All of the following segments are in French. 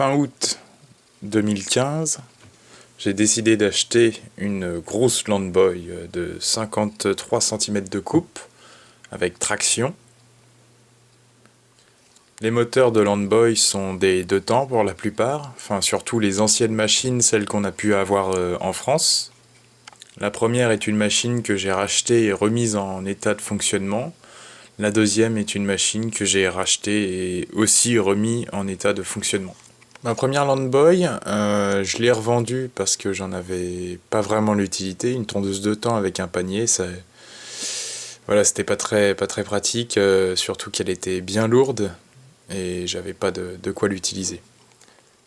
Fin août 2015, j'ai décidé d'acheter une grosse Landboy de 53 cm de coupe avec traction. Les moteurs de Landboy sont des 2 temps pour la plupart, enfin surtout les anciennes machines, celles qu'on a pu avoir en France. La première est une machine que j'ai rachetée et remise en état de fonctionnement. La deuxième est une machine que j'ai rachetée et aussi remis en état de fonctionnement. Ma première Landboy, je l'ai revendue parce que j'en avais pas vraiment l'utilité. Une tondeuse de temps avec un panier, ça, voilà, c'était pas très pratique, surtout qu'elle était bien lourde et j'avais pas de quoi l'utiliser.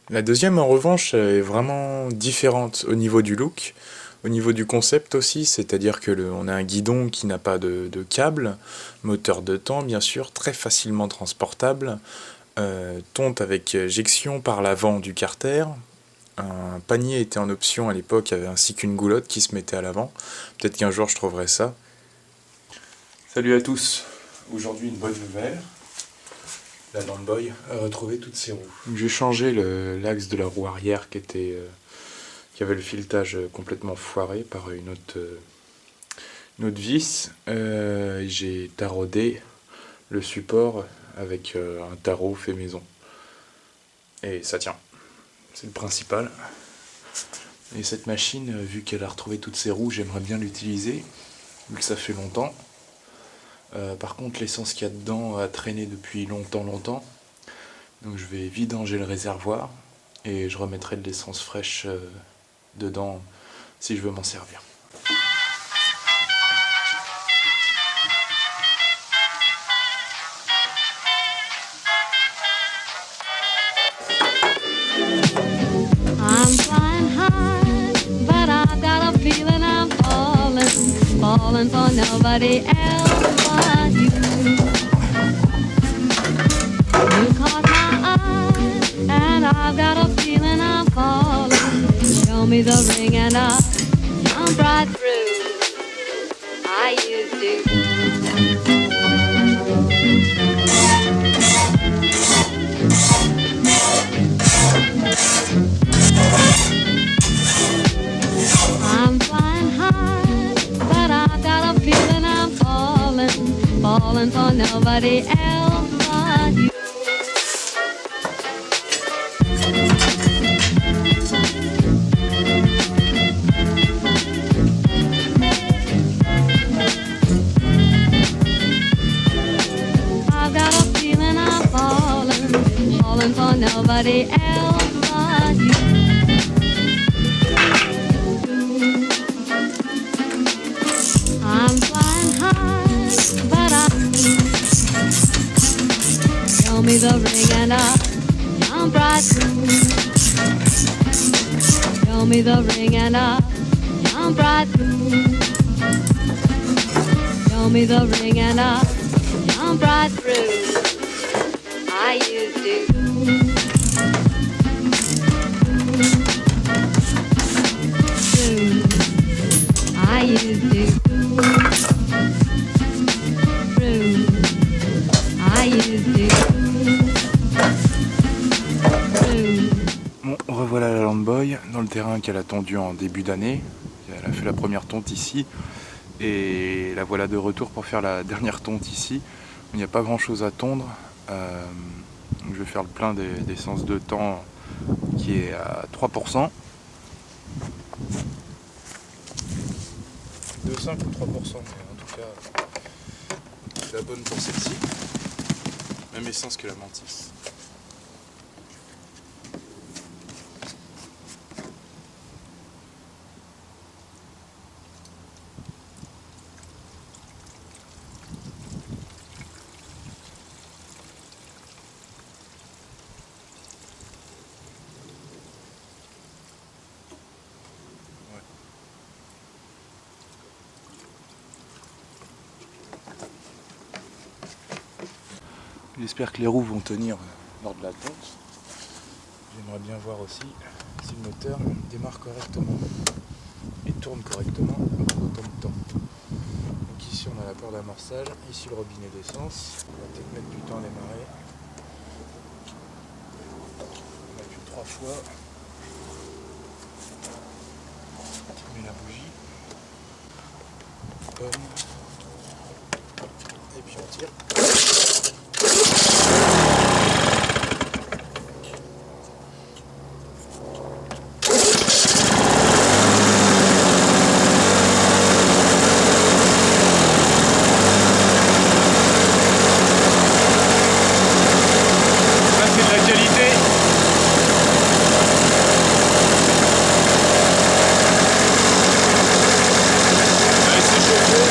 La deuxième, en revanche, est vraiment différente au niveau du look, au niveau du concept aussi, c'est-à-dire que on a un guidon qui n'a pas de câble, moteur de temps bien sûr, très facilement transportable, tonte avec jection par l'avant du carter. Un panier était en option à l'époque, ainsi qu'une goulotte qui se mettait à l'avant. Peut-être qu'un jour je trouverai ça. Salut à tous, aujourd'hui une bonne nouvelle. La Landboy a retrouvé toutes ses roues. J'ai changé l'axe de la roue arrière qui avait le filetage complètement foiré par une autre vis. J'ai taraudé le support avec un tarot fait maison. Et ça tient, c'est le principal. Et cette machine, vu qu'elle a retrouvé toutes ses roues, j'aimerais bien l'utiliser, vu que ça fait longtemps. Par contre, l'essence qu'il y a dedans a traîné depuis longtemps. Donc je vais vidanger le réservoir et je remettrai de l'essence fraîche dedans si je veux m'en servir. I'm flying high, but I've got a feeling I'm falling for nobody else but you. You caught my eye, and I've got a feeling I'm falling. Show me the ring and I'll jump right through. I used to. I'm flying high, but I've got a feeling I'm falling for nobody else but you. I've got a feeling I'm falling for nobody else but you. I'm flying high, but show me the ring and I'll jump right through. Show me the ring and I'll jump right through. Show me the ring and I'll jump right through. I used to. I used to. Bon, revoilà la Landboy dans le terrain qu'elle a tondu en début d'année. Elle a fait la première tonte ici et la voilà de retour pour faire la dernière tonte ici. Il n'y a pas grand chose à tondre. Je vais faire le plein d'essence de temps qui est à 3%. De 5 ou 3%, mais en tout cas c'est la bonne pour celle-ci. Même essence que la Mantis. J'espère que les roues vont tenir lors de la tonte. J'aimerais bien voir aussi si le moteur démarre correctement et tourne correctement au bout d'autant de temps. Donc ici on a la porte d'amorçage, ici le robinet d'essence. On va peut-être mettre du temps à démarrer. On va mettre 3 fois. Tu mets la bougie. Pomme. Et puis on tire. Ça c'est de la qualité. Allez, c'est chauffé.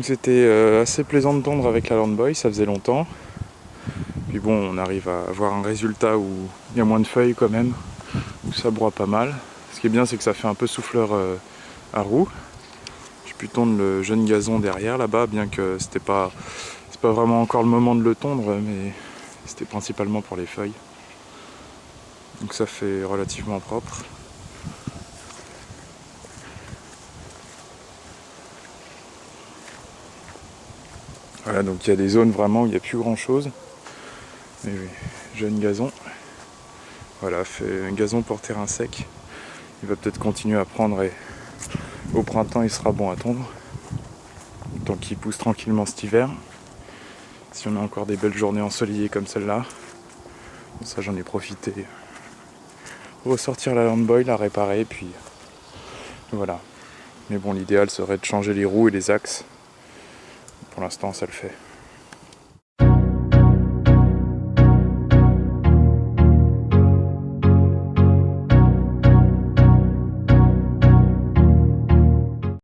Donc c'était assez plaisant de tondre avec la Landboy, ça faisait longtemps. Puis bon, on arrive à avoir un résultat où il y a moins de feuilles quand même, où ça broie pas mal. Ce qui est bien, c'est que ça fait un peu souffleur à roue. J'ai pu tondre le jeune gazon derrière là-bas, bien que c'est pas vraiment encore le moment de le tondre, mais c'était principalement pour les feuilles. Donc ça fait relativement propre. Voilà, donc il y a des zones vraiment où il n'y a plus grand chose. Mais oui, jeune gazon. Voilà, fait un gazon pour terrain sec. Il va peut-être continuer à prendre et au printemps il sera bon à tondre. Tant qu'il pousse tranquillement cet hiver. Si on a encore des belles journées ensoleillées comme celle-là. Bon, ça j'en ai profité. Ressortir la Landboy, la réparer, puis voilà. Mais bon, l'idéal serait de changer les roues et les axes. Pour l'instant ça le fait.